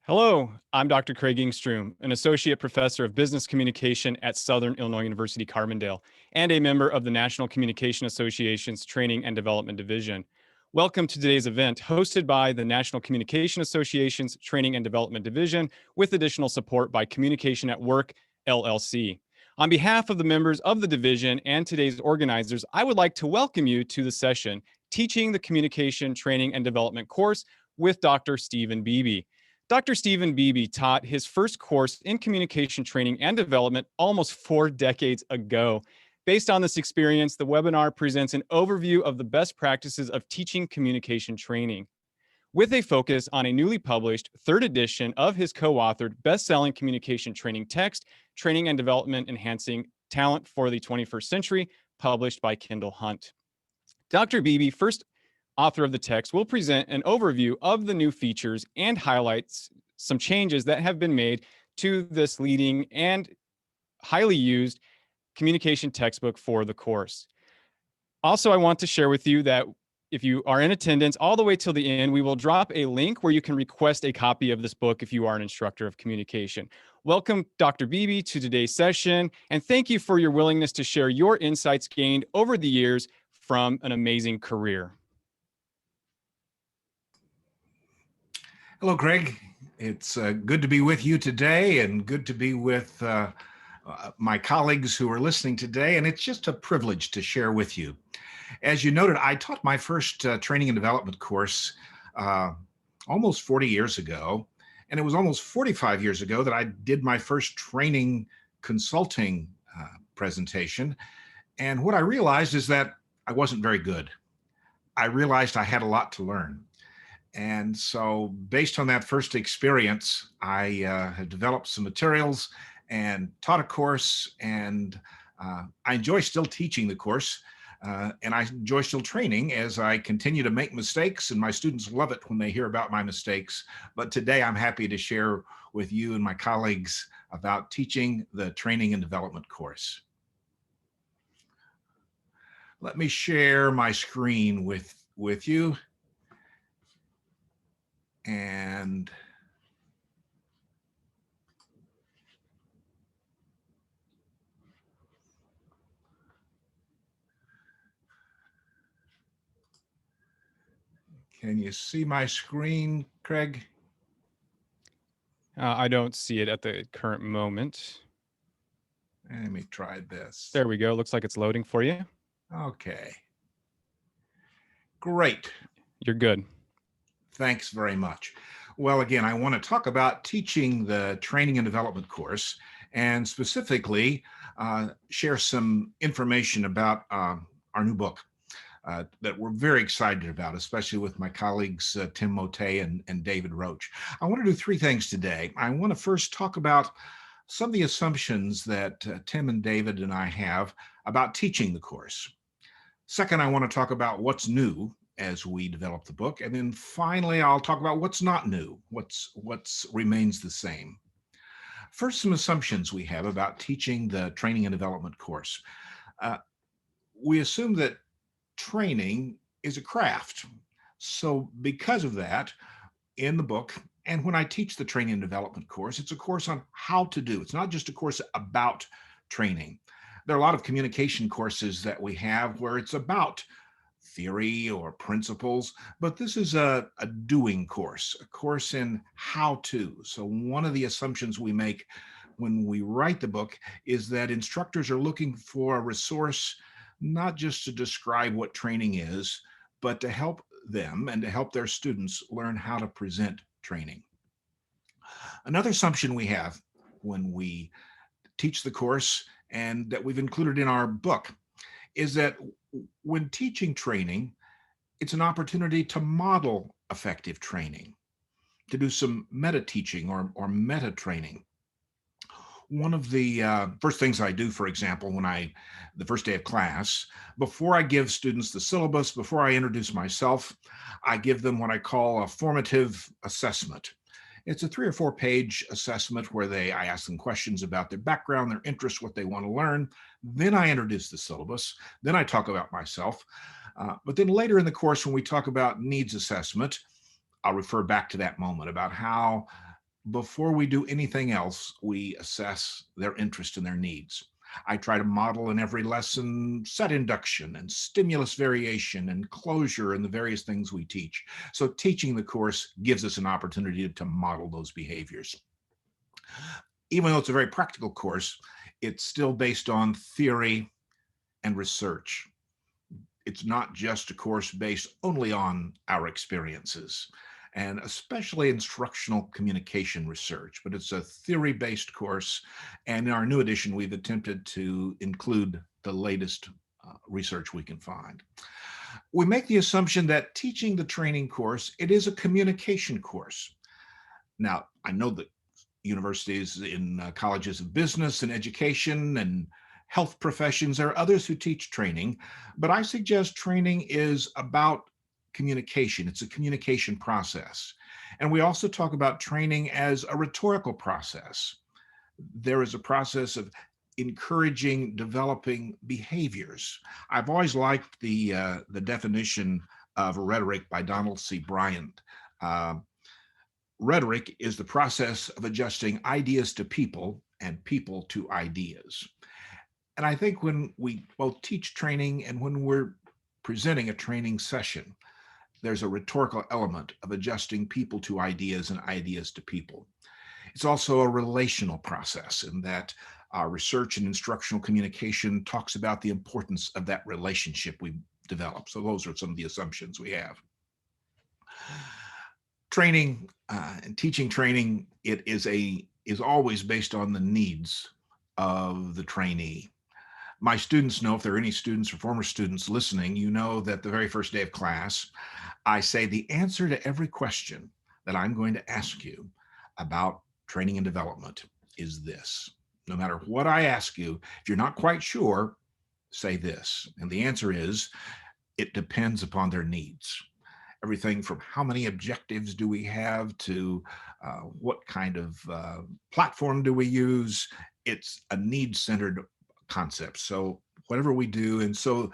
Hello, I'm Dr. Craig Ingstrom, an associate professor of business communication at Southern Illinois University Carbondale and a member of the National Communication Association's Training and Development Division. Welcome to today's event, hosted by the National Communication Association's Training and Development Division, with additional support by Communication at Work, LLC. On behalf of the members of the division and today's organizers, I would like to welcome you to the session, Teaching the Communication Training and Development course with Dr. Stephen Beebe. Dr. Stephen Beebe taught his first course in communication training and development almost 4 decades ago. Based on this experience, the webinar presents an overview of the best practices of teaching communication training, with a focus on a newly published 3rd edition of his co-authored best-selling communication training text, Training and Development Enhancing Talent for the 21st Century, published by Kendall Hunt. Dr. Beebe, first author of the text, will present an overview of the new features and highlights some changes that have been made to this leading and highly used communication textbook for the course. Also, I want to share with you that if you are in attendance all the way till the end, we will drop a link where you can request a copy of this book if you are an instructor of communication. Welcome, Dr. Beebe, to today's session, and thank you for your willingness to share your insights gained over the years from an amazing career. Hello, Greg. It's good to be with you today and good to be with my colleagues who are listening today. And it's just a privilege to share with you. As you noted, I taught my first training and development course almost 40 years ago. And it was almost 45 years ago that I did my first training consulting presentation. And what I realized is that I wasn't very good. I realized I had a lot to learn. And so based on that first experience, I have developed some materials and taught a course, and I enjoy still teaching the course, and I enjoy still training as I continue to make mistakes, and my students love it when they hear about my mistakes. But today I'm happy to share with you and my colleagues about teaching the training and development course. Let me share my screen with you. And can you see my screen, Craig? I don't see it at the current moment. Let me try this. There we go. Looks like it's loading for you. Okay. Great. You're good. Thanks very much. Well, again, I want to talk about teaching the training and development course, and specifically share some information about our new book that we're very excited about, especially with my colleagues, Tim Mote and David Roach. I want to do 3 things today. I want to first talk about some of the assumptions that Tim and David and I have about teaching the course. Second, I want to talk about what's new as we develop the book. And then finally, I'll talk about what's not new, what's remains the same. First, some assumptions we have about teaching the training and development course. We assume that training is a craft. So because of that, in the book, and when I teach the training and development course, it's a course on how to do. It's not just a course about training. There are a lot of communication courses that we have where it's about theory or principles, but this is a doing course, a course in how to. So one of the assumptions we make when we write the book is that instructors are looking for a resource, not just to describe what training is, but to help them and to help their students learn how to present training. Another assumption we have when we teach the course, and that we've included in our book, is that when teaching training, it's an opportunity to model effective training, to do some meta teaching or meta training. One of the first things I do, for example, the first day of class, before I give students the syllabus, before I introduce myself, I give them what I call a formative assessment. It's a 3 or 4 page assessment where I ask them questions about their background, their interests, what they want to learn. Then I introduce the syllabus. Then I talk about myself. But then later in the course, when we talk about needs assessment, I'll refer back to that moment about how before we do anything else, we assess their interest and their needs. I try to model in every lesson set induction and stimulus variation and closure and the various things we teach. So teaching the course gives us an opportunity to model those behaviors. Even though it's a very practical course, it's still based on theory and research. It's not just a course based only on our experiences, and especially instructional communication research, but it's a theory-based course. And in our new edition, we've attempted to include the latest research we can find. We make the assumption that teaching the training course, it is a communication course. Now, I know that universities in colleges of business and education and health professions, there are others who teach training, but I suggest training is about communication. It's a communication process. And we also talk about training as a rhetorical process. There is a process of encouraging, developing behaviors. I've always liked the definition of rhetoric by Donald C. Bryant. Rhetoric is the process of adjusting ideas to people and people to ideas. And I think when we both teach training and when we're presenting a training session, there's a rhetorical element of adjusting people to ideas and ideas to people. It's also a relational process in that research and instructional communication talks about the importance of that relationship we develop. So those are some of the assumptions we have. Training and teaching training, it is always based on the needs of the trainee. My students know, if there are any students or former students listening, you know that the very first day of class, I say the answer to every question that I'm going to ask you about training and development is this. No matter what I ask you, if you're not quite sure, say this. And the answer is, it depends upon their needs. Everything from how many objectives do we have to what kind of platform do we use. It's a need-centered concept. So whatever we do, and so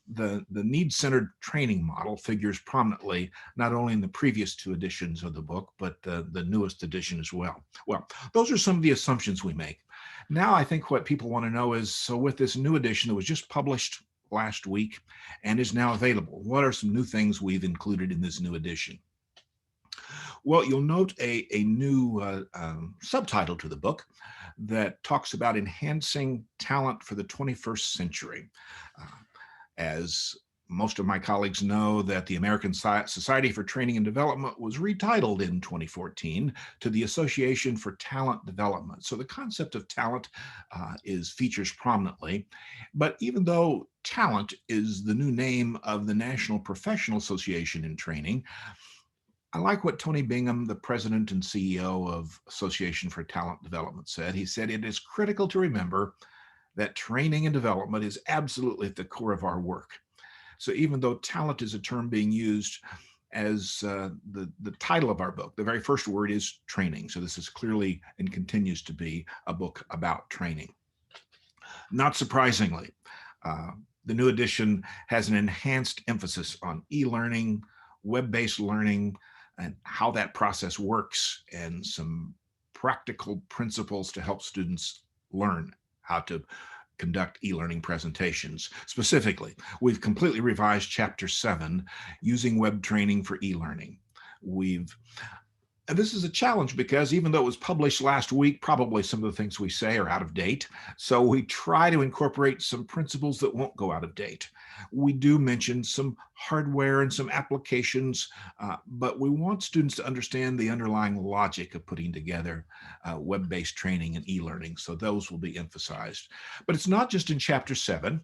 the need-centered training model figures prominently not only in the previous two editions of the book, but the newest edition as well. Well, those are some of the assumptions we make. Now I think what people want to know is, so with this new edition that was just published last week and is now available, what are some new things we've included in this new edition? Well, you'll note a new subtitle to the book that talks about enhancing talent for the 21st century. As most of my colleagues know, that the American Society for Training and Development was retitled in 2014 to the Association for Talent Development. So the concept of talent features prominently. But even though talent is the new name of the National Professional Association in Training, I like what Tony Bingham, the president and CEO of Association for Talent Development, said. He said, "It is critical to remember that training and development is absolutely at the core of our work." So even though talent is a term being used as the title of our book, the very first word is training. So this is clearly and continues to be a book about training. Not surprisingly, the new edition has an enhanced emphasis on e-learning, web-based learning, and how that process works, and some practical principles to help students learn how to conduct e-learning presentations. Specifically, we've completely revised Chapter 7, Using Web Training for E-Learning. And this is a challenge because even though it was published last week, probably some of the things we say are out of date. So we try to incorporate some principles that won't go out of date. We do mention some hardware and some applications, but we want students to understand the underlying logic of putting together web-based training and e-learning. So those will be emphasized. But it's not just in Chapter 7.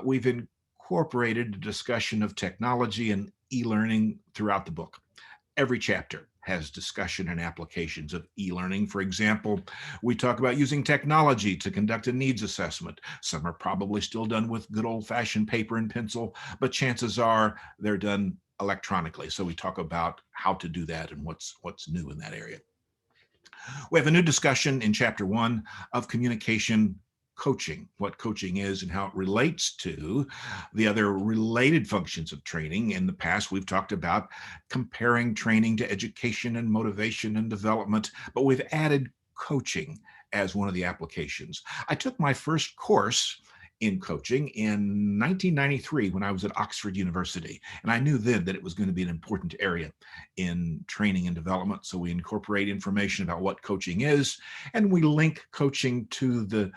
We've incorporated a discussion of technology and e-learning throughout the book. Every chapter has discussion and applications of e-learning. For example, we talk about using technology to conduct a needs assessment. Some are probably still done with good old-fashioned paper and pencil, but chances are they're done electronically. So we talk about how to do that and what's new in that area. We have a new discussion in Chapter 1 of communication coaching, what coaching is and how it relates to the other related functions of training. In the past, we've talked about comparing training to education and motivation and development, but we've added coaching as one of the applications. I took my first course in coaching in 1993 when I was at Oxford University. And I knew then that it was going to be an important area in training and development. So we incorporate information about what coaching is, and we link coaching to the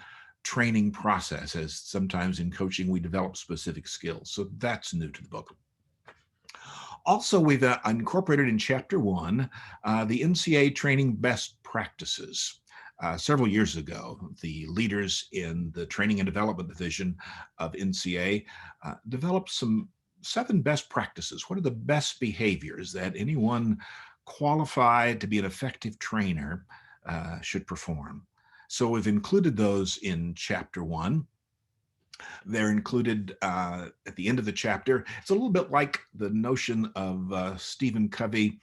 training process, as sometimes in coaching we develop specific skills. So that's new to the book. Also, we've incorporated in chapter 1 the NCA training best practices. Several years ago, the leaders in the training and development division of NCA developed 7 best practices. What are the best behaviors that anyone qualified to be an effective trainer should perform? So we've included those in chapter 1. They're included at the end of the chapter. It's a little bit like the notion of Stephen Covey,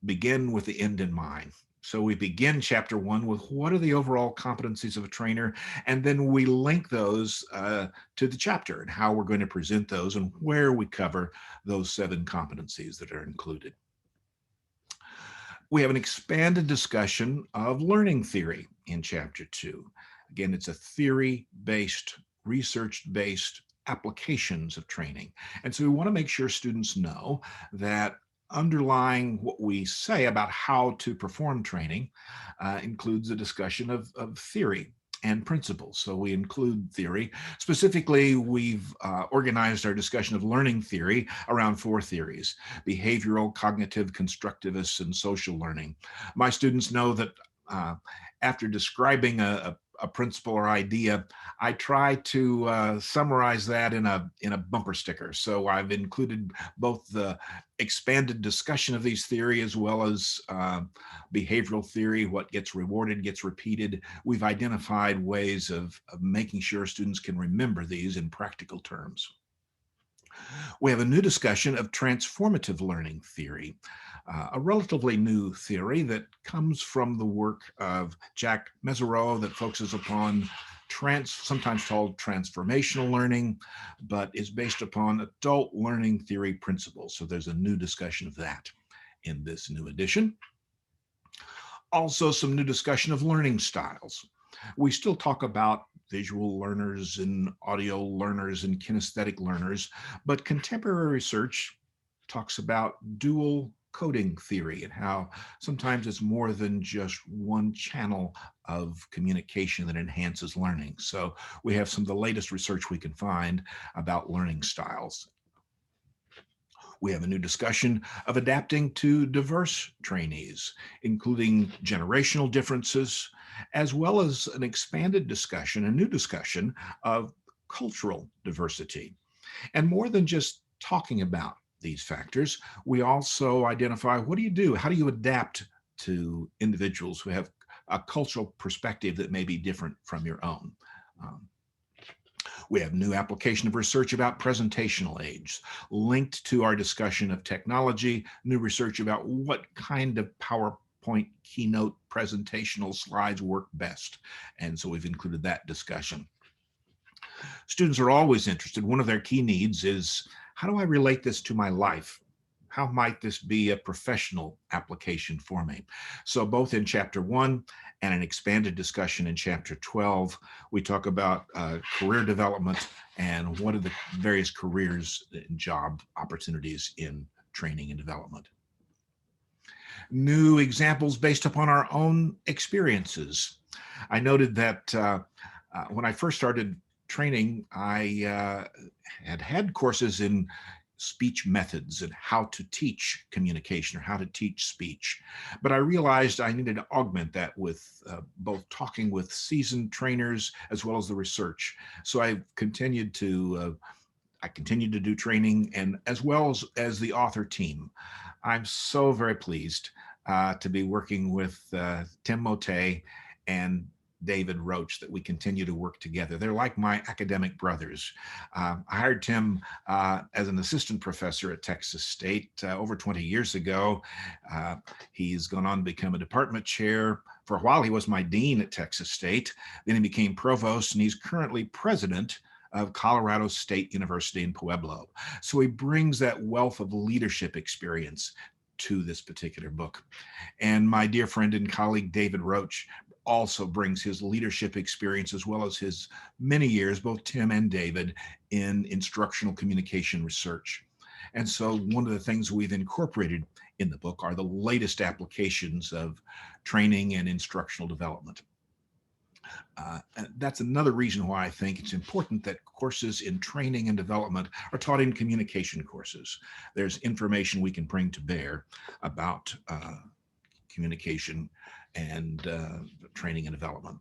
begin with the end in mind. So we begin chapter 1 with what are the overall competencies of a trainer, and then we link those to the chapter and how we're going to present those and where we cover those 7 competencies that are included. We have an expanded discussion of learning theory in chapter 2. Again, it's a theory-based, research-based applications of training. And so we want to make sure students know that underlying what we say about how to perform training includes a discussion of theory and principles. So we include theory. Specifically, we've organized our discussion of learning theory around 4 theories: behavioral, cognitive, constructivist, and social learning. My students know that after describing a principle or idea, I try to summarize that in a bumper sticker. So I've included both the expanded discussion of these theories as well as behavioral theory. What gets rewarded gets repeated. We've identified ways of making sure students can remember these in practical terms. We have a new discussion of transformative learning theory, a relatively new theory that comes from the work of Jack Mesereau that focuses upon sometimes called transformational learning, but is based upon adult learning theory principles. So there's a new discussion of that in this new edition. Also, some new discussion of learning styles. We still talk about visual learners and audio learners and kinesthetic learners, but contemporary research talks about dual coding theory and how sometimes it's more than just one channel of communication that enhances learning. So we have some of the latest research we can find about learning styles. We have a new discussion of adapting to diverse trainees, including generational differences, as well as an expanded discussion, a new discussion of cultural diversity. And more than just talking about these factors, we also identify what do you do? How do you adapt to individuals who have a cultural perspective that may be different from your own? We have new application of research about presentational aids, linked to our discussion of technology, new research about what kind of PowerPoint keynote presentational slides work best. And so we've included that discussion. Students are always interested. One of their key needs is, how do I relate this to my life? How might this be a professional application for me? So both in chapter 1 and an expanded discussion in chapter 12, we talk about career development and what are the various careers and job opportunities in training and development. New examples based upon our own experiences. I noted that when I first started training, I had courses in speech methods and how to teach communication or how to teach speech. But I realized I needed to augment that with both talking with seasoned trainers as well as the research. So I continued to do training and as well as the author team. I'm so very pleased to be working with Tim Motet and David Roach, that we continue to work together. They're like my academic brothers. I hired Tim as an assistant professor at Texas State over 20 years ago. He's gone on to become a department chair for For a while, he was my dean at Texas State. Then he became provost, and he's currently president of Colorado State University in Pueblo. So he brings that wealth of leadership experience to this particular book. And my dear friend and colleague, David Roach, also brings his leadership experience as well as his many years, both Tim and David, in instructional communication research. And so one of the things we've incorporated in the book are the latest applications of training and instructional development. And that's another reason why I think it's important that courses in training and development are taught in communication courses. There's information we can bring to bear about communication and training and development.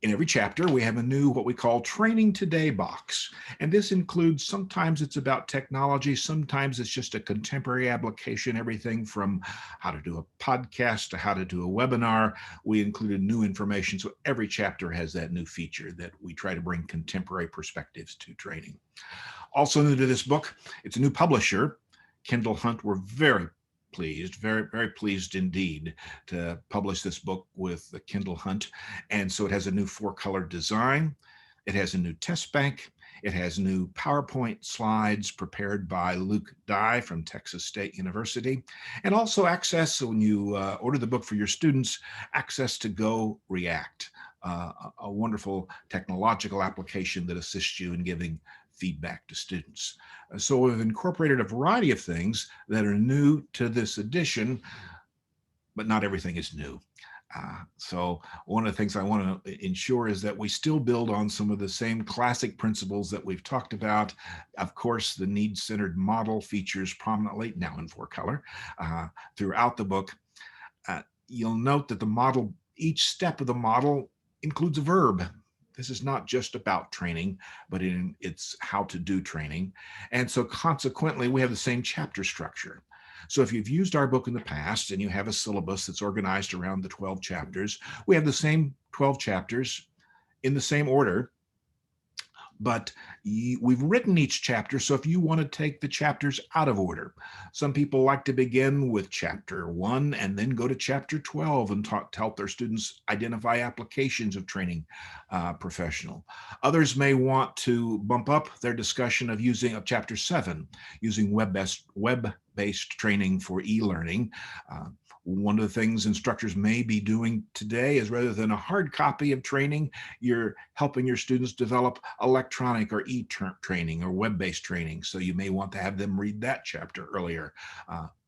In every chapter, we have a new, what we call Training Today box. And this includes, sometimes it's about technology, sometimes it's just a contemporary application, everything from how to do a podcast to how to do a webinar. We included new information. So every chapter has that new feature that we try to bring contemporary perspectives to training. Also new to this book, it's a new publisher, Kendall Hunt. We're very pleased, very pleased indeed to publish this book with Kendall Hunt. And so it has a new 4-color design. It has a new test bank. It has new PowerPoint slides prepared by Luke Dye from Texas State University. And also access, when you order the book for your students, access to Go React, a wonderful technological application that assists you in giving feedback to students. So we've incorporated a variety of things that are new to this edition, but not everything is new. So one of the things I want to ensure is that we still build on some of the same classic principles that we've talked about. Of course, the needs-centered model features prominently, now in 4-color, throughout the book. You'll note that the model, each step of the model includes a verb. This is not just about training, but it's how to do training. And so consequently, we have the same chapter structure. So if you've used our book in the past and you have a syllabus that's organized around the 12 chapters, we have the same 12 chapters in the same order, but we've written each chapter. So if you want to take the chapters out of order, some people like to begin with chapter 1 and then go to chapter 12 and to help their students identify applications of training professional. Others may want to bump up their discussion of chapter 7, using web-based training for e-learning. One of the things instructors may be doing today is, rather than a hard copy of training, you're helping your students develop electronic or e-training or web-based training. So you may want to have them read that chapter earlier.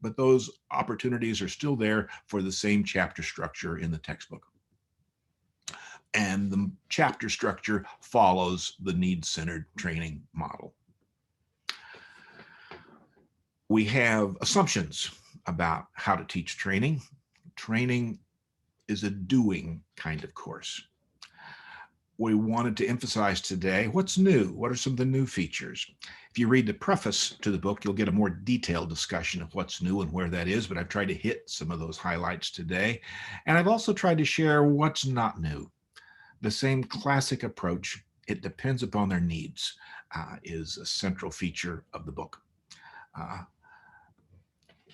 But those opportunities are still there for the same chapter structure in the textbook. And the chapter structure follows the needs-centered training model. We have assumptions about how to teach training. Training is a doing kind of course. We wanted to emphasize today what's new. What are some of the new features? If you read the preface to the book, you'll get a more detailed discussion of what's new and where that is, but I've tried to hit some of those highlights today. And I've also tried to share what's not new. The same classic approach, it depends upon their needs, is a central feature of the book.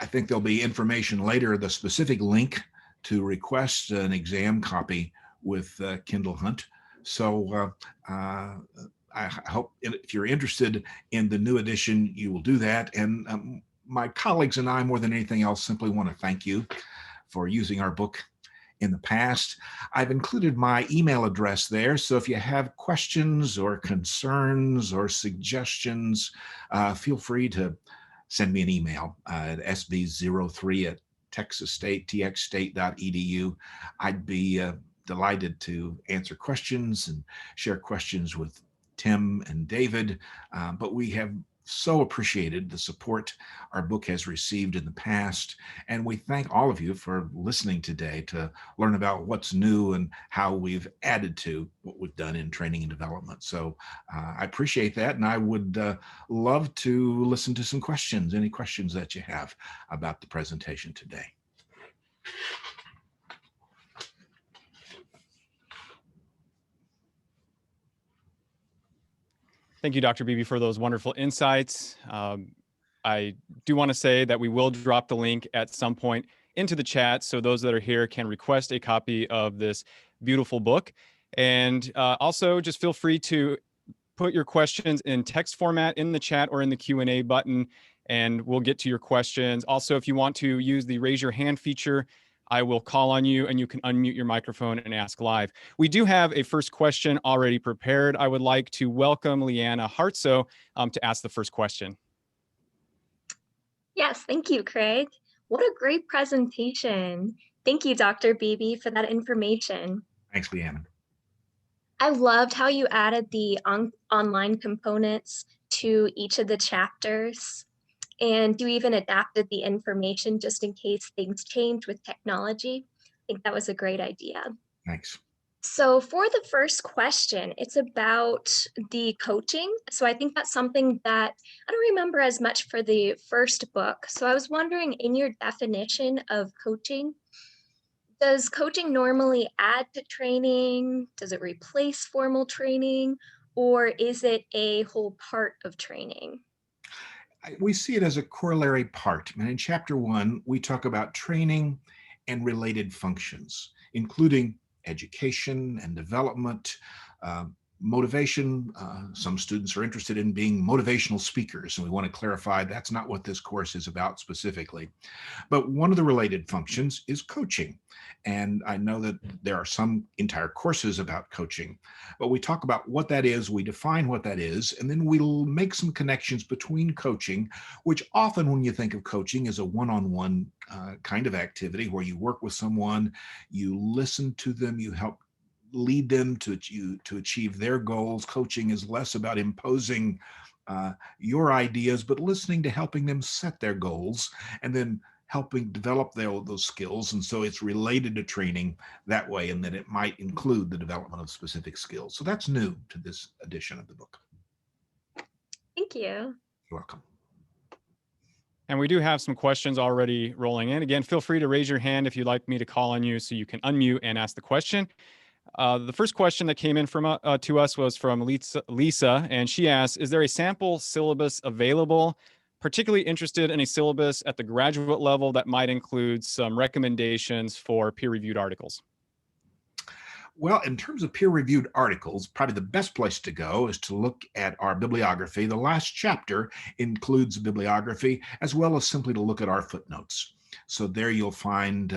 I think there'll be information later, the specific link to request an exam copy with Kendall Hunt. So I hope if you're interested in the new edition, you will do that. And my colleagues and I, more than anything else, simply want to thank you for using our book in the past. I've included my email address there. So if you have questions or concerns or suggestions, feel free to send me an email at sb03@texasstate.edu. I'd be delighted to answer questions and share questions with Tim and David. But we have so appreciated the support our book has received in the past. And we thank all of you for listening today to learn about what's new and how we've added to what we've done in training and development. So I appreciate that. And I would love to listen to some questions, any questions that you have about the presentation today. Thank you, Dr. Beebe, for those wonderful insights. I do want to say that we will drop the link at some point into the chat so those that are here can request a copy of this beautiful book. And also just feel free to put your questions in text format in the chat or in the Q&A button, and we'll get to your questions. Also, if you want to use the raise your hand feature, I will call on you and you can unmute your microphone and ask live. We do have a first question already prepared. I would like to welcome Leanna Hartso to ask the first question. Yes, thank you, Craig. What a great presentation. Thank you, Dr. Beebe, for that information. Thanks, Leanna. I loved how you added the online components to each of the chapters, and you even adapted the information just in case things change with technology. I think that was a great idea. Thanks. So for the first question, it's about the coaching. So I think that's something that I don't remember as much for the first book. So I was wondering, in your definition of coaching, does coaching normally add to training? Does it replace formal training? Or is it a whole part of training? We see it as a corollary part. And in chapter 1, we talk about training and related functions, including education and development, motivation. Some students are interested in being motivational speakers, and we want to clarify that's not what this course is about specifically. But one of the related functions is coaching. And I know that there are some entire courses about coaching, but we talk about what that is, we define what that is, and then we'll make some connections between coaching, which often when you think of coaching is a one-on-one kind of activity where you work with someone, you listen to them, you help lead them to achieve their goals. Coaching is less about imposing your ideas, but listening to helping them set their goals and then helping develop those skills. And so it's related to training that way, and that it might include the development of specific skills. So that's new to this edition of the book. Thank you. You're welcome. And we do have some questions already rolling in. Again, feel free to raise your hand if you'd like me to call on you so you can unmute and ask the question. The first question that came in from to us was from Lisa, and she asked, is there a sample syllabus available? Particularly interested in a syllabus at the graduate level that might include some recommendations for peer-reviewed articles. Well, in terms of peer-reviewed articles, probably the best place to go is to look at our bibliography. The last chapter includes a bibliography, as well as simply to look at our footnotes. So there you'll find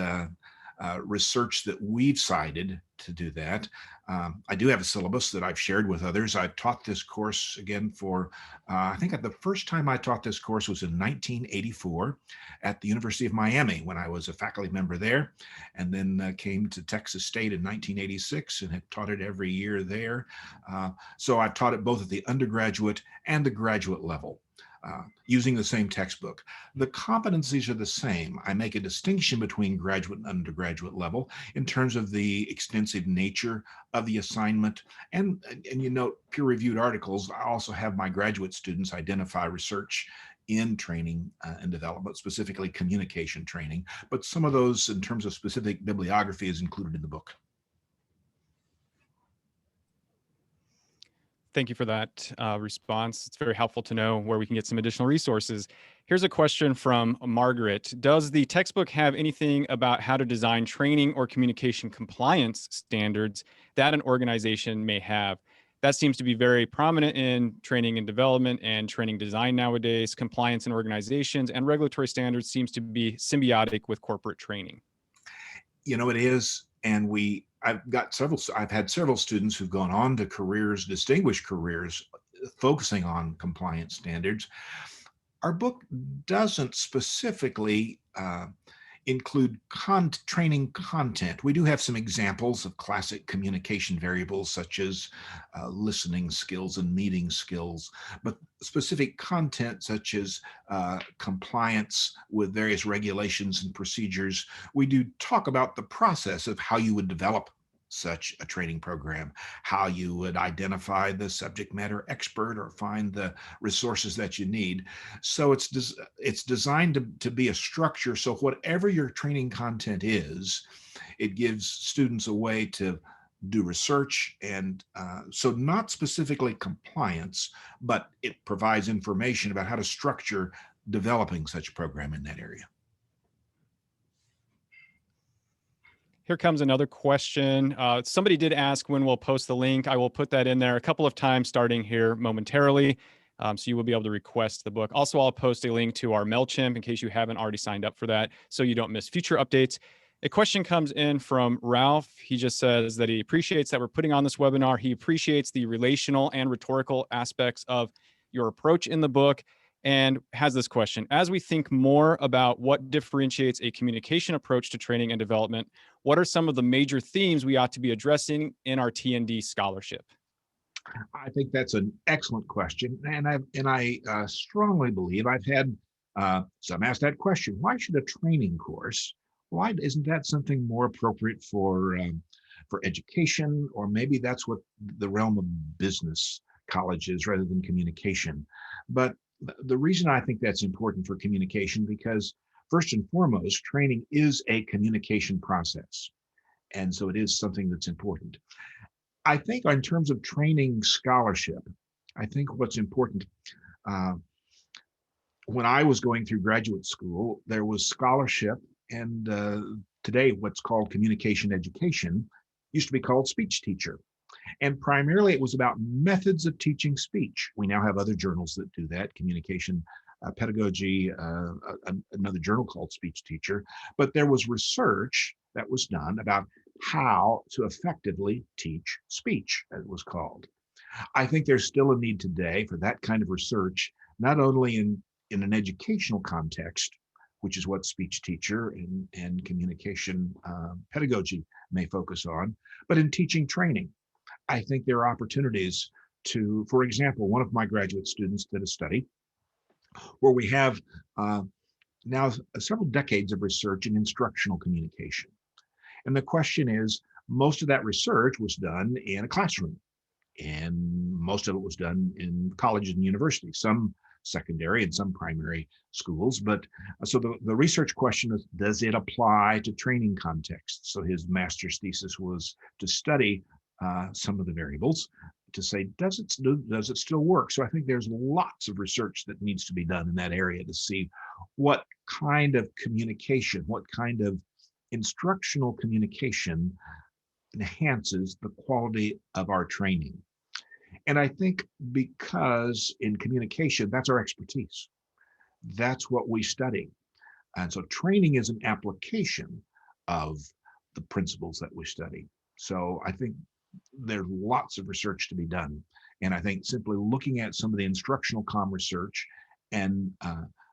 research that we've cited to do that. I do have a syllabus that I've shared with others. I've taught this course again for, I think the first time I taught this course was in 1984 at the University of Miami when I was a faculty member there, and then came to Texas State in 1986 and have taught it every year there. So I've taught it both at the undergraduate and the graduate level. Using the same textbook. The competencies are the same. I make a distinction between graduate and undergraduate level in terms of the extensive nature of the assignment. And you note peer-reviewed articles. I also have my graduate students identify research in training and development, specifically communication training. But some of those in terms of specific bibliography is included in the book. Thank you for that response. It's very helpful to know where we can get some additional resources. Here's a question from Margaret. Does the textbook have anything about how to design training or communication compliance standards that an organization may have? That seems to be very prominent in training and development and training design nowadays. Compliance in organizations and regulatory standards seems to be symbiotic with corporate training. You know, it is, and I've had several students who've gone on to careers, distinguished careers, focusing on compliance standards. Our book doesn't specifically include training content. We do have some examples of classic communication variables such as listening skills and meeting skills, but specific content such as compliance with various regulations and procedures. We do talk about the process of how you would develop such a training program, how you would identify the subject matter expert or find the resources that you need. So it's designed to be a structure. So whatever your training content is, it gives students a way to do research. And so not specifically compliance, but it provides information about how to structure developing such a program in that area. Here comes another question. Somebody did ask when we'll post the link. I will put that in there a couple of times starting here momentarily. So you will be able to request the book. Also, I'll post a link to our MailChimp in case you haven't already signed up for that, so you don't miss future updates. A question comes in from Ralph. He just says that he appreciates that we're putting on this webinar. He appreciates the relational and rhetorical aspects of your approach in the book, and has this question. As we think more about what differentiates a communication approach to training and development, what are some of the major themes we ought to be addressing in our T&D scholarship? I think that's an excellent question, and I strongly believe I've had some ask that question. Why should a training course? Why isn't that something more appropriate for education, or maybe that's what the realm of business college is rather than communication? But the reason I think that's important for communication, because first and foremost, training is a communication process, and so it is something that's important. I think in terms of training scholarship, I think what's important, uh, when I was going through graduate school, there was scholarship, and today what's called communication education used to be called speech teacher. And primarily it was about methods of teaching speech. We now have other journals that do that, communication pedagogy, another journal called Speech Teacher. But there was research that was done about how to effectively teach speech, as it was called. I think there's still a need today for that kind of research, not only in an educational context, which is what speech teacher and communication pedagogy may focus on, but in teaching training. I think there are opportunities to, for example, one of my graduate students did a study where we have now several decades of research in instructional communication. And the question is, most of that research was done in a classroom, and most of it was done in colleges and universities, some secondary and some primary schools. But so the research question is, does it apply to training contexts? So his master's thesis was to study some of the variables to say, does it still work? So I think there's lots of research that needs to be done in that area to see what kind of communication, what kind of instructional communication enhances the quality of our training. And I think because in communication, that's our expertise. That's what we study. And so training is an application of the principles that we study. So I think there's lots of research to be done. And I think simply looking at some of the instructional comm research and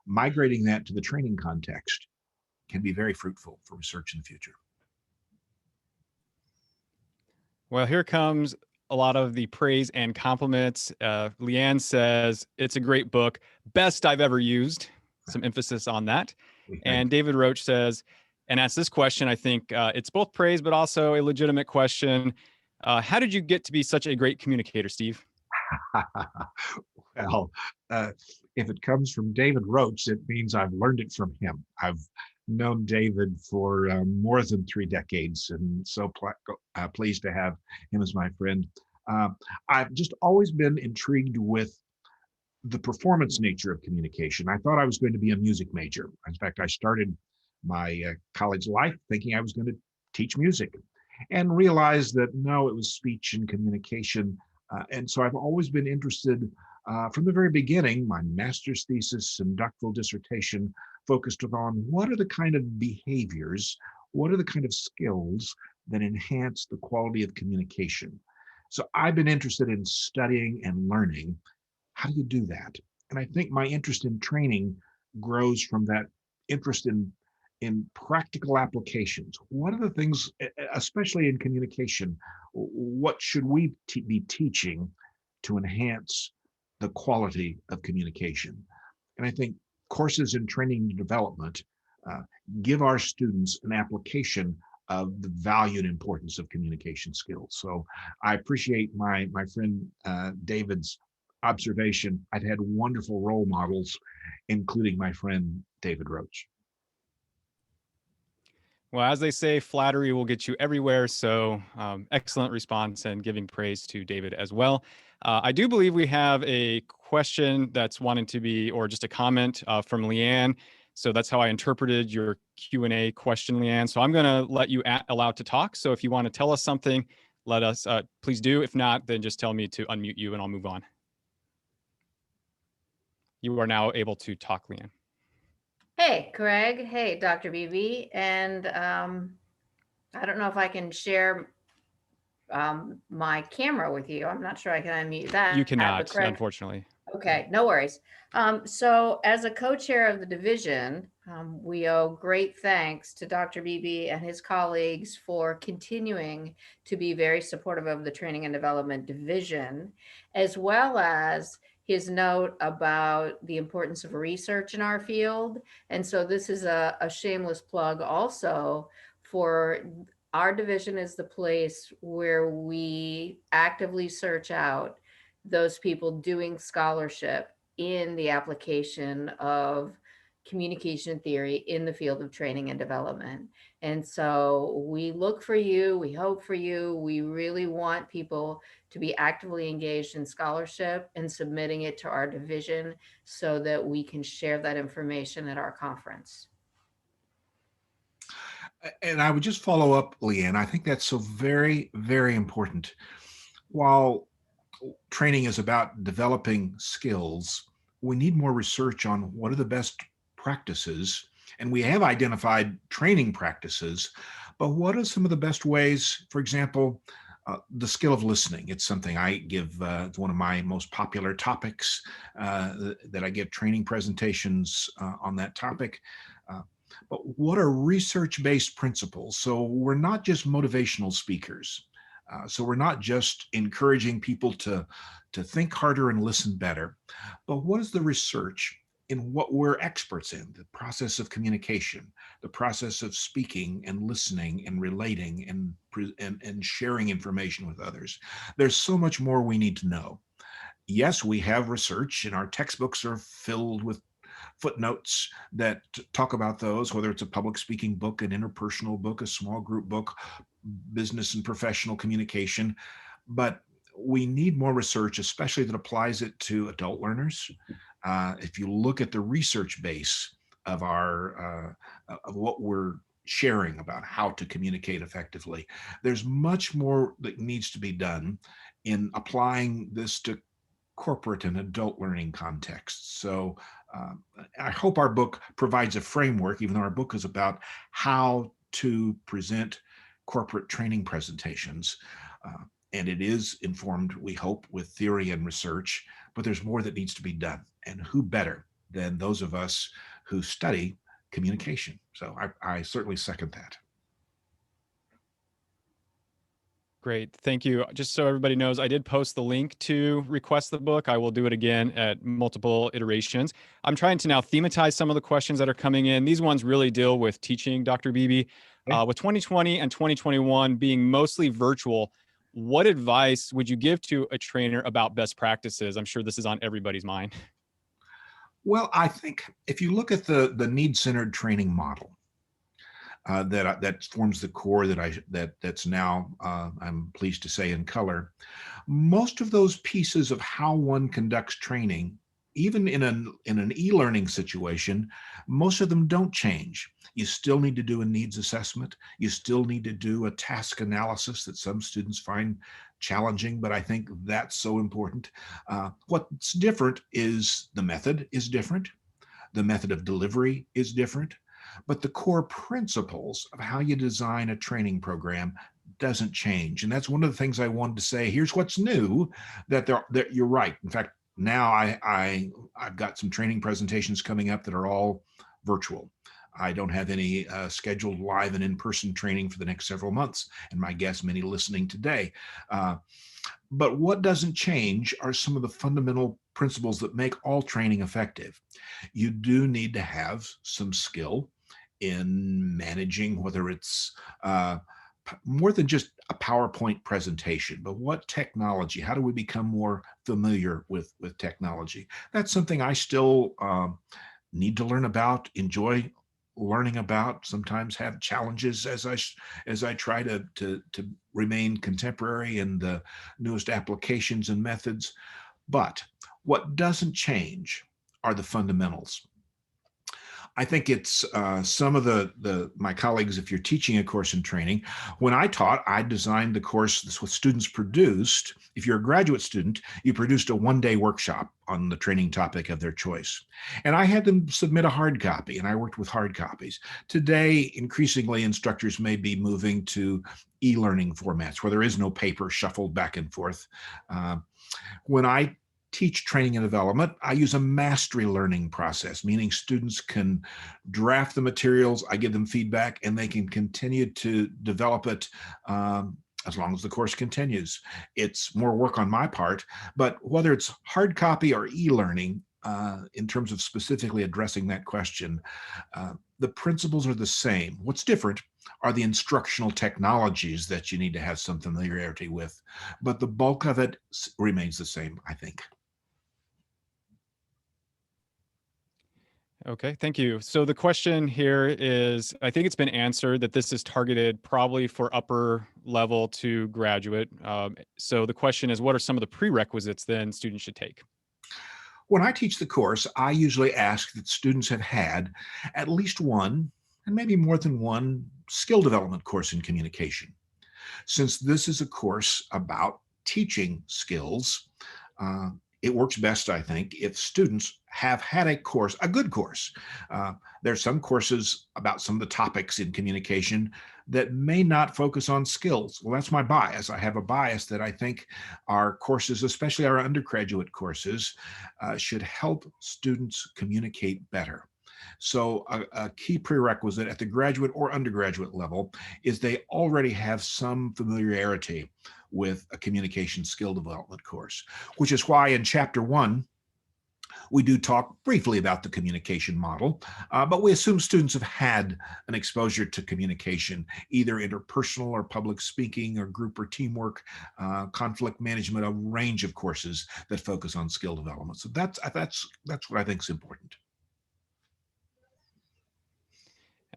migrating that to the training context can be very fruitful for research in the future. Well, here comes a lot of the praise and compliments. Leanne says, it's a great book, best I've ever used. Some emphasis on that. And David Roach says, and asks this question, I think it's both praise, but also a legitimate question. How did you get to be such a great communicator, Steve? Well, if it comes from David Roach, it means I've learned it from him. I've known David for more than 3 decades, and so pleased to have him as my friend. I've just always been intrigued with the performance nature of communication. I thought I was going to be a music major. In fact, I started my college life thinking I was going to teach music, and realized that no, it was speech and communication. And so I've always been interested from the very beginning. My master's thesis and doctoral dissertation focused on what are the kind of behaviors, what are the kind of skills that enhance the quality of communication. So I've been interested in studying and learning, how do you do that? And I think my interest in training grows from that interest in practical applications. What are the things, especially in communication, what should we be teaching to enhance the quality of communication? And I think courses in training and development give our students an application of the value and importance of communication skills. So I appreciate my friend David's observation. I've had wonderful role models, including my friend David Roach. Well, as they say, flattery will get you everywhere. So excellent response and giving praise to David as well. I do believe we have a question that's wanting to be, or just a comment from Leanne. So that's how I interpreted your Q&A question, Leanne. So I'm going to let you allowed to talk. So if you want to tell us something, let us, please do. If not, then just tell me to unmute you and I'll move on. You are now able to talk, Leanne. Hey, Craig. Hey, Dr. Beebe. And I don't know if I can share my camera with you. I'm not sure I can unmute that. You cannot, but Craig, unfortunately. okay, no worries. So as a co-chair of the division, we owe great thanks to Dr. Beebe and his colleagues for continuing to be very supportive of the training and development division, as well as his note about the importance of research in our field. And so this is a shameless plug also for our division is the place where we actively search out those people doing scholarship in the application of communication theory in the field of training and development. And so we look for you, we hope for you, we really want people to be actively engaged in scholarship and submitting it to our division so that we can share that information at our conference. And I would just follow up, Leanne. I think that's so very, very important. While training is about developing skills, we need more research on what are the best practices. And we have identified training practices, but what are some of the best ways, for example, the skill of listening? It's something I give, it's one of my most popular topics that I give training presentations on that topic. But what are research-based principles? So we're not just motivational speakers. So we're not just encouraging people to think harder and listen better, but what is the research in what we're experts in, the process of communication, the process of speaking and listening and relating and sharing information with others? There's so much more we need to know. Yes, we have research and our textbooks are filled with footnotes that talk about those, whether it's a public speaking book, an interpersonal book, a small group book, business and professional communication. But we need more research, especially that applies it to adult learners. If you look at the research base of our of what we're sharing about how to communicate effectively, there's much more that needs to be done in applying this to corporate and adult learning contexts. So I hope our book provides a framework, even though our book is about how to present corporate training presentations. And it is informed, we hope, with theory and research, but there's more that needs to be done. And who better than those of us who study communication? So I certainly second that. Great. Thank you. Just so everybody knows, I did post the link to request the book. I will do it again at multiple iterations. I'm trying to now thematize some of the questions that are coming in. These ones really deal with teaching, Dr. Beebe. With 2020 and 2021 being mostly virtual, what advice would you give to a trainer about best practices? I'm sure this is on everybody's mind. Well, I think if you look at the need-centered training model, that forms the core that's now I'm pleased to say in color. Most of those pieces of how one conducts training, even in an e-learning situation, most of them don't change. You still need to do a needs assessment. You still need to do a task analysis that some students find challenging, but I think that's so important. What's different is the method is different. The method of delivery is different. But the core principles of how you design a training program doesn't change. And that's one of the things I wanted to say. Here's what's new, that you're right. In fact, now I've got some training presentations coming up that are all virtual. I don't have any scheduled live and in-person training for the next several months, and my guess many listening today. But what doesn't change are some of the fundamental principles that make all training effective. You do need to have some skill in managing, whether it's more than just a PowerPoint presentation, but what technology, how do we become more familiar with technology? That's something I still need to learn about, enjoy learning about, sometimes have challenges as I try to remain contemporary in the newest applications and methods. But what doesn't change are the fundamentals. I think it's some of my colleagues, if you're teaching a course in training, when I taught, I designed the course, this what students produced. If you're a graduate student, you produced a one-day workshop on the training topic of their choice. And I had them submit a hard copy, and I worked with hard copies. Today, increasingly, instructors may be moving to e-learning formats where there is no paper shuffled back and forth. Uh, when I teach training and development, I use a mastery learning process, meaning students can draft the materials, I give them feedback, and they can continue to develop it as long as the course continues. It's more work on my part, but whether it's hard copy or e-learning, in terms of specifically addressing that question, the principles are the same. What's different are the instructional technologies that you need to have some familiarity with, but the bulk of it remains the same, I think. Okay, thank you. So the question here is, I think it's been answered that this is targeted probably for upper level to graduate. So the question is, what are some of the prerequisites then students should take? When I teach the course, I usually ask that students have had at least one, and maybe more than one, skill development course in communication. Since this is a course about teaching skills, uh, it works best, I think, if students have had a course, a good course. There's some courses about some of the topics in communication that may not focus on skills. Well, that's my bias. I have a bias that I think our courses, especially our undergraduate courses, should help students communicate better. So a key prerequisite at the graduate or undergraduate level is they already have some familiarity with a communication skill development course, which is why in chapter 1, we do talk briefly about the communication model, but we assume students have had an exposure to communication, either interpersonal or public speaking or group or teamwork, conflict management, a range of courses that focus on skill development. So that's what I think is important.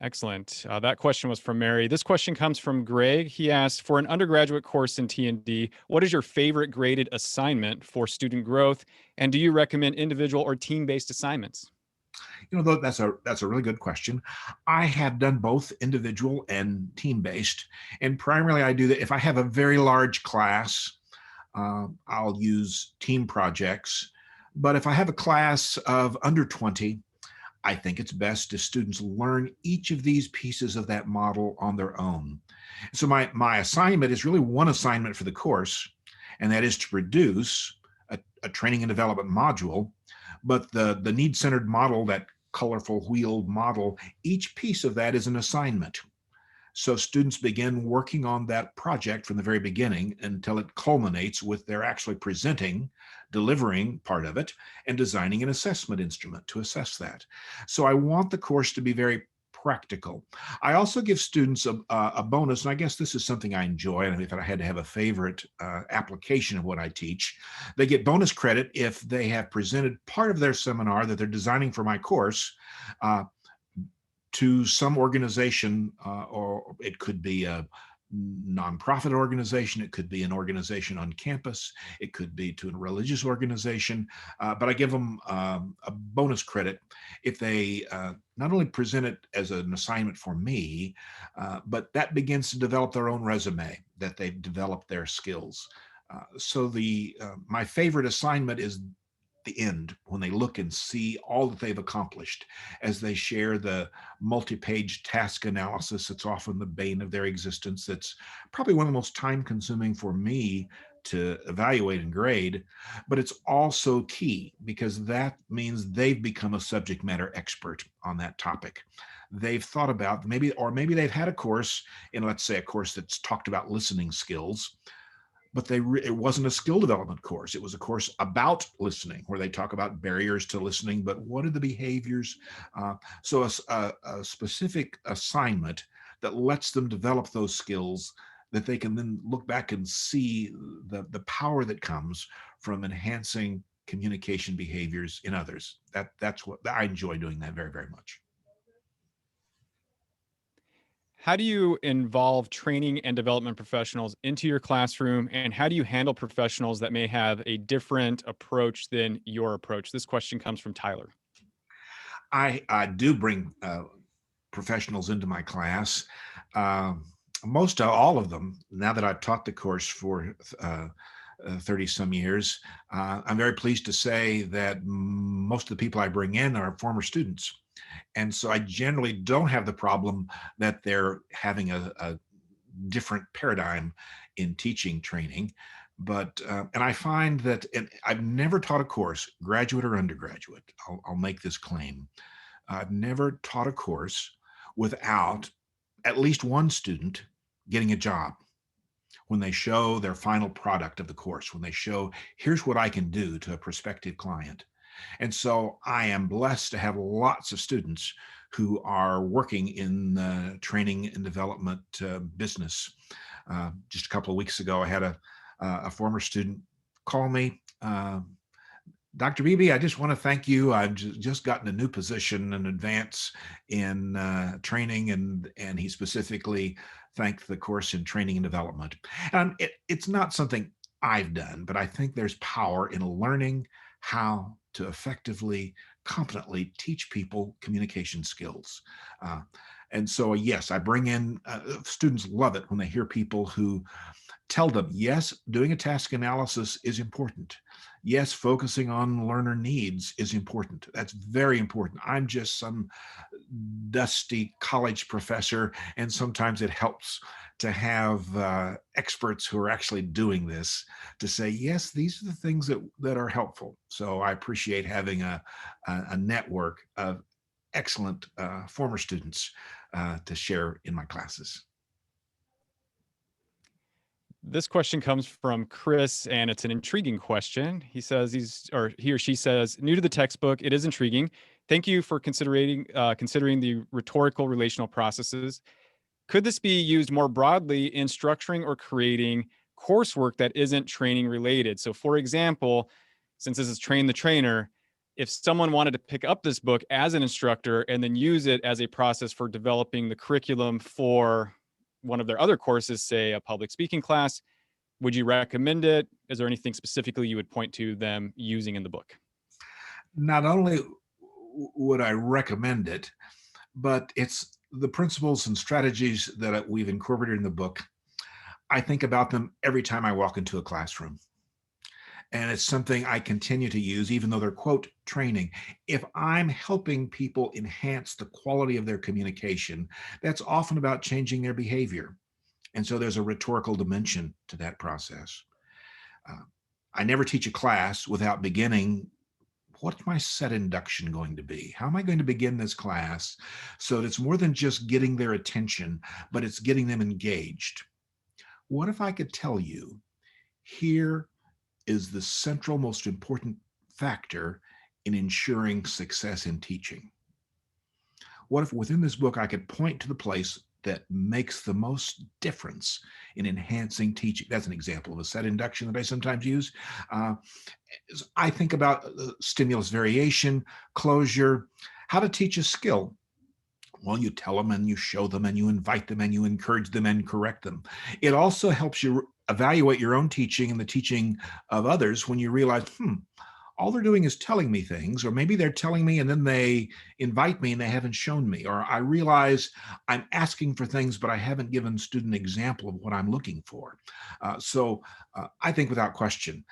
Excellent. That question was from Mary. This question comes from Greg. He asked, for an undergraduate course in T&D, what is your favorite graded assignment for student growth? And do you recommend individual or team-based assignments? You know, that's a really good question. I have done both individual and team-based, and primarily I do that if I have a very large class. I'll use team projects, but if I have a class of under 20, I think it's best if students learn each of these pieces of that model on their own. So my assignment is really one assignment for the course, and that is to produce a training and development module. But the need-centered model, that colorful wheeled model, each piece of that is an assignment. So students begin working on that project from the very beginning until it culminates with their actually presenting, delivering part of it, and designing an assessment instrument to assess that. So I want the course to be very practical. I also give students a bonus, and I guess this is something I enjoy, and if I had to have a favorite application of what I teach, they get bonus credit if they have presented part of their seminar that they're designing for my course to some organization, or it could be a nonprofit organization, it could be an organization on campus, it could be to a religious organization, but I give them a bonus credit if they not only present it as an assignment for me, but that begins to develop their own resume, that they've developed their skills. So my favorite assignment is the end, when they look and see all that they've accomplished, as they share the multi-page task analysis that's often the bane of their existence. That's probably one of the most time-consuming for me to evaluate and grade, but it's also key because that means they've become a subject matter expert on that topic. They've thought about maybe they've had a course in, let's say, a course that's talked about listening skills, but it wasn't a skill development course. It was a course about listening, where they talk about barriers to listening, but what are the behaviors? So a specific assignment that lets them develop those skills that they can then look back and see the power that comes from enhancing communication behaviors in others. That's what I enjoy doing that very, very much. How do you involve training and development professionals into your classroom? And how do you handle professionals that may have a different approach than your approach? This question comes from Tyler. I do bring professionals into my class. Most all of them, now that I've taught the course for 30 some years, I'm very pleased to say that most of the people I bring in are former students. And so I generally don't have the problem that they're having a different paradigm in teaching training. But, and I find that, and I've never taught a course, graduate or undergraduate, I'll make this claim. I've never taught a course without at least one student getting a job when they show their final product of the course, when they show, here's what I can do to a prospective client. And so I am blessed to have lots of students who are working in the training and development business. Just a couple of weeks ago, I had a former student call me. Dr. Beebe, I just want to thank you. I've just gotten a new position, an advance in training, and he specifically thanked the course in training and development. It's not something I've done, but I think there's power in learning how to effectively, competently teach people communication skills. And so, yes, I bring in, students love it when they hear people who tell them, yes, doing a task analysis is important. Yes, focusing on learner needs is important. That's very important. I'm just some dusty college professor, and sometimes it helps to have experts who are actually doing this to say, yes, these are the things that are helpful. So I appreciate having a network of excellent former students to share in my classes. This question comes from Chris, and it's an intriguing question. He says he or she says, new to the textbook, it is intriguing. Thank you for considering the rhetorical relational processes. Could this be used more broadly in structuring or creating coursework that isn't training related? So for example, since this is train the trainer, if someone wanted to pick up this book as an instructor and then use it as a process for developing the curriculum for one of their other courses, say a public speaking class, would you recommend it? Is there anything specifically you would point to them using in the book? Not only would I recommend it, but it's the principles and strategies that we've incorporated in the book. I think about them every time I walk into a classroom. And it's something I continue to use, even though they're, quote, training. If I'm helping people enhance the quality of their communication, that's often about changing their behavior. And so there's a rhetorical dimension to that process. I never teach a class without beginning, what's my set induction going to be? How am I going to begin this class so that it's more than just getting their attention, but it's getting them engaged? What if I could tell you, here is the central, most important factor in ensuring success in teaching? What if within this book I could point to the place that makes the most difference in enhancing teaching? That's an example of a set induction that I sometimes use. I think about stimulus variation, closure, how to teach a skill. Well, you tell them and you show them and you invite them and you encourage them and correct them. It also helps you evaluate your own teaching and the teaching of others when you realize, all they're doing is telling me things, or maybe they're telling me and then they invite me and they haven't shown me, or I realize I'm asking for things, but I haven't given student example of what I'm looking for. So I think without question,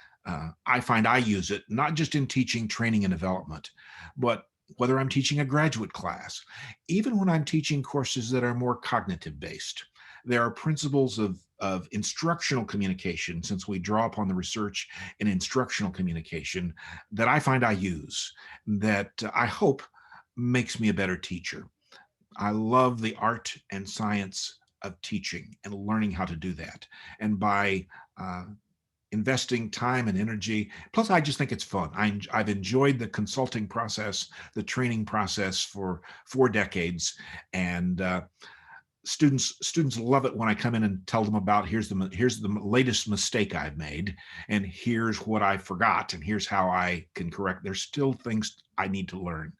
I find I use it not just in teaching, training, and development, but whether I'm teaching a graduate class, even when I'm teaching courses that are more cognitive based. There are principles of instructional communication, since we draw upon the research in instructional communication, that I find I use, that I hope makes me a better teacher. I love the art and science of teaching and learning how to do that. And by investing time and energy. Plus, I just think it's fun. I've enjoyed the consulting process, the training process for 4 decades, and students love it when I come in and tell them about, here's the latest mistake I've made, and here's what I forgot, and here's how I can correct. There's still things I need to learn,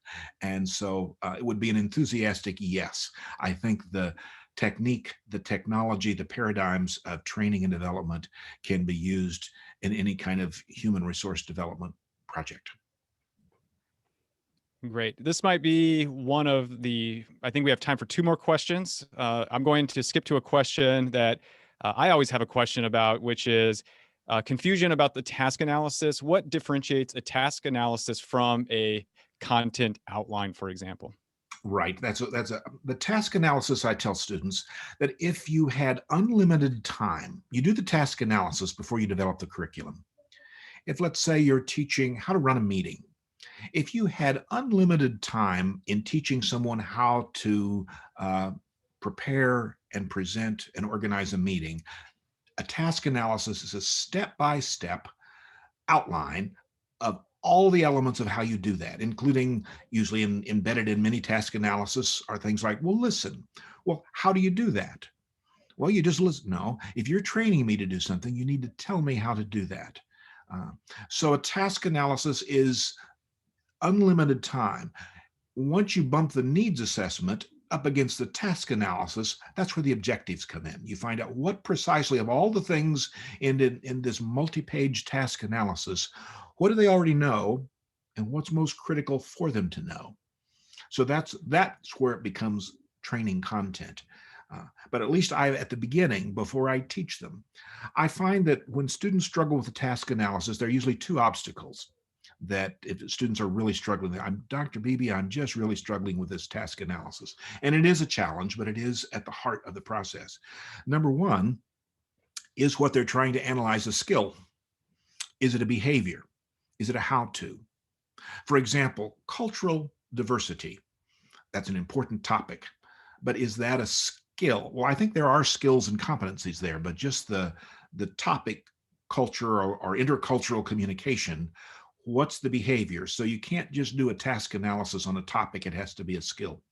and so it would be an enthusiastic yes. I think the technique, the technology, the paradigms of training and development can be used in any kind of human resource development project. Great. This might be one of the, I think we have time for two more questions. I'm going to skip to a question that I always have a question about, which is confusion about the task analysis. What differentiates a task analysis from a content outline, for example? Right. The task analysis. I tell students that if you had unlimited time, you do the task analysis before you develop the curriculum. If, let's say, you're teaching how to run a meeting, if you had unlimited time in teaching someone how to prepare and present and organize a meeting, a task analysis is a step-by-step outline of all the elements of how you do that, including usually embedded in many task analysis are things like, well, listen, well, how do you do that? Well, you just listen. No, if you're training me to do something, you need to tell me how to do that. So a task analysis is unlimited time. Once you bump the needs assessment up against the task analysis, that's where the objectives come in. You find out what precisely of all the things in this multi-page task analysis, what do they already know and what's most critical for them to know? So that's where it becomes training content. But at least at the beginning, before I teach them, I find that when students struggle with the task analysis, there are usually two obstacles that if students are really struggling, Dr. Beebe, I'm just really struggling with this task analysis. And it is a challenge, but it is at the heart of the process. Number one is what they're trying to analyze a skill. Is it a behavior? Is it a how-to? For example, cultural diversity. That's an important topic, but is that a skill? Well, I think there are skills and competencies there, but just the topic, culture or intercultural communication, what's the behavior? So you can't just do a task analysis on a topic, it has to be a skill.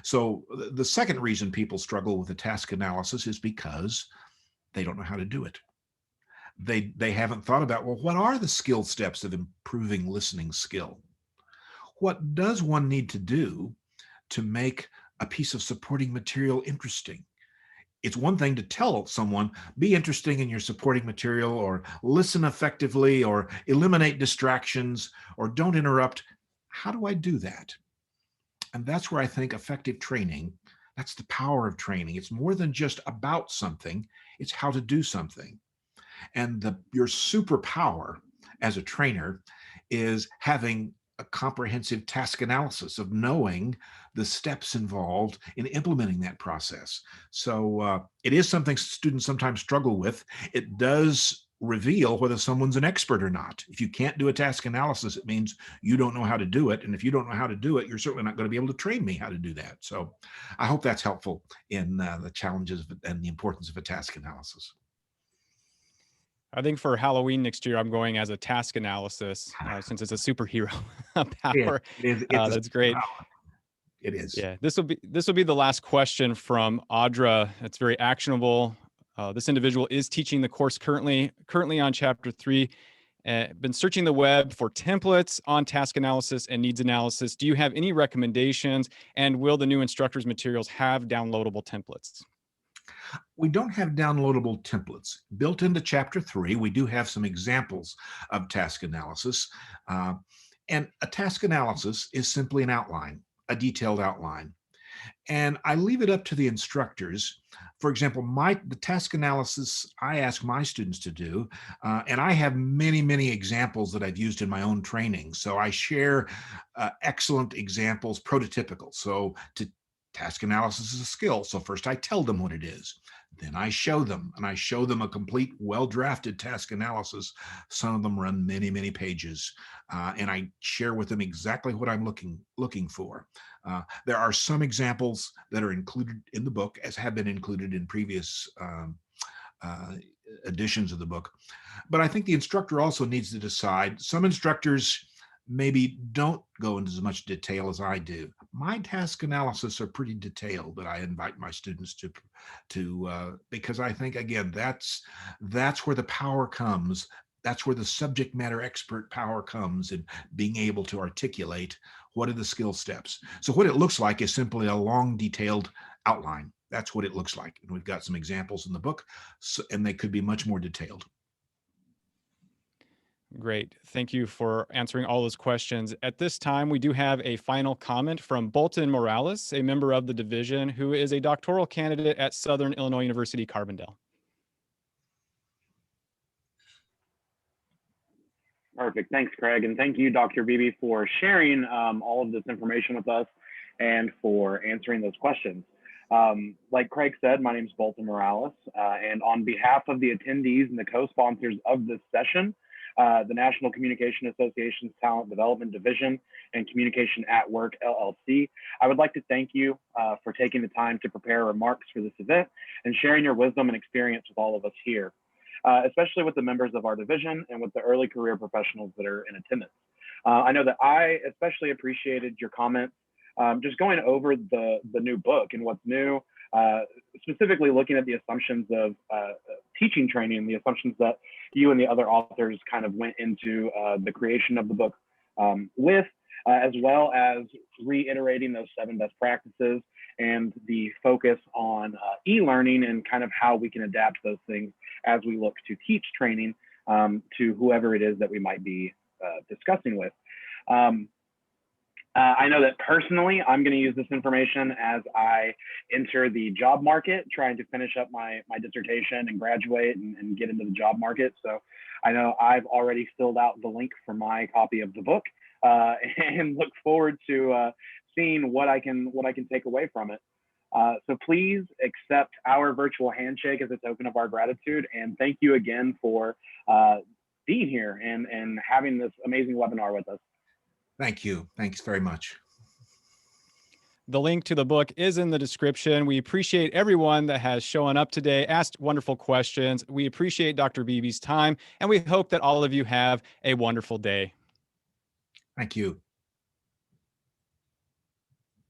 So the second reason people struggle with the task analysis is because they don't know how to do it. They haven't thought about, well, what are the skill steps of improving listening skill? What does one need to do to make a piece of supporting material interesting? It's one thing to tell someone, be interesting in your supporting material, or listen effectively, or eliminate distractions, or don't interrupt. How do I do that? And that's where I think effective training, that's the power of training. It's more than just about something, it's how to do something. And your superpower as a trainer is having a comprehensive task analysis of knowing the steps involved in implementing that process. So it is something students sometimes struggle with. It does reveal whether someone's an expert or not. If you can't do a task analysis, it means you don't know how to do it. And if you don't know how to do it, you're certainly not going to be able to train me how to do that. So I hope that's helpful in the challenges and the importance of a task analysis. I think for Halloween next year, I'm going as a task analysis since it's a superhero power. That's great. It is. Yeah, this will be the last question from Audra. It's very actionable. This individual is teaching the course currently on chapter 3. Been searching the web for templates on task analysis and needs analysis. Do you have any recommendations? And will the new instructors materials have downloadable templates? We don't have downloadable templates. Built into chapter 3, we do have some examples of task analysis. And a task analysis is simply an outline, a detailed outline. And I leave it up to the instructors. For example, the task analysis I ask my students to do, and I have many, many examples that I've used in my own training. So I share excellent examples, prototypical. So task analysis is a skill. So first I tell them what it is. Then I show them, and I show them a complete, well-drafted task analysis. Some of them run many, many pages, and I share with them exactly what I'm looking for. There are some examples that are included in the book, as have been included in previous editions of the book. But I think the instructor also needs to decide. Some instructors maybe don't go into as much detail as I do. My task analysis are pretty detailed, but I invite my students to because I think, again, that's where the power comes. That's where the subject matter expert power comes in being able to articulate what are the skill steps. So what it looks like is simply a long, detailed outline. That's what it looks like. And we've got some examples in the book, and they could be much more detailed. Great. Thank you for answering all those questions. At this time, we do have a final comment from Bolton Morales, a member of the division who is a doctoral candidate at Southern Illinois University, Carbondale. Perfect. Thanks, Craig. And thank you, Dr. Beebe, for sharing all of this information with us and for answering those questions. Like Craig said, my name is Bolton Morales, and on behalf of the attendees and the co-sponsors of this session, the National Communication Association's Talent Development Division and Communication at Work, LLC, I would like to thank you for taking the time to prepare remarks for this event and sharing your wisdom and experience with all of us here, especially with the members of our division and with the early career professionals that are in attendance. I know that I especially appreciated your comments just going over the new book and what's new, specifically looking at the assumptions of teaching training, the assumptions that you and the other authors kind of went into the creation of the book with, as well as reiterating those 7 best practices and the focus on e-learning and kind of how we can adapt those things as we look to teach training to whoever it is that we might be discussing with. I know that personally, I'm going to use this information as I enter the job market, trying to finish up my dissertation and graduate and get into the job market. So I know I've already filled out the link for my copy of the book and look forward to seeing what I can take away from it. So please accept our virtual handshake as a token of our gratitude. And thank you again for being here and having this amazing webinar with us. Thank you. Thanks very much. The link to the book is in the description. We appreciate everyone that has shown up today, asked wonderful questions. We appreciate Dr. Beebe's time, and we hope that all of you have a wonderful day. Thank you.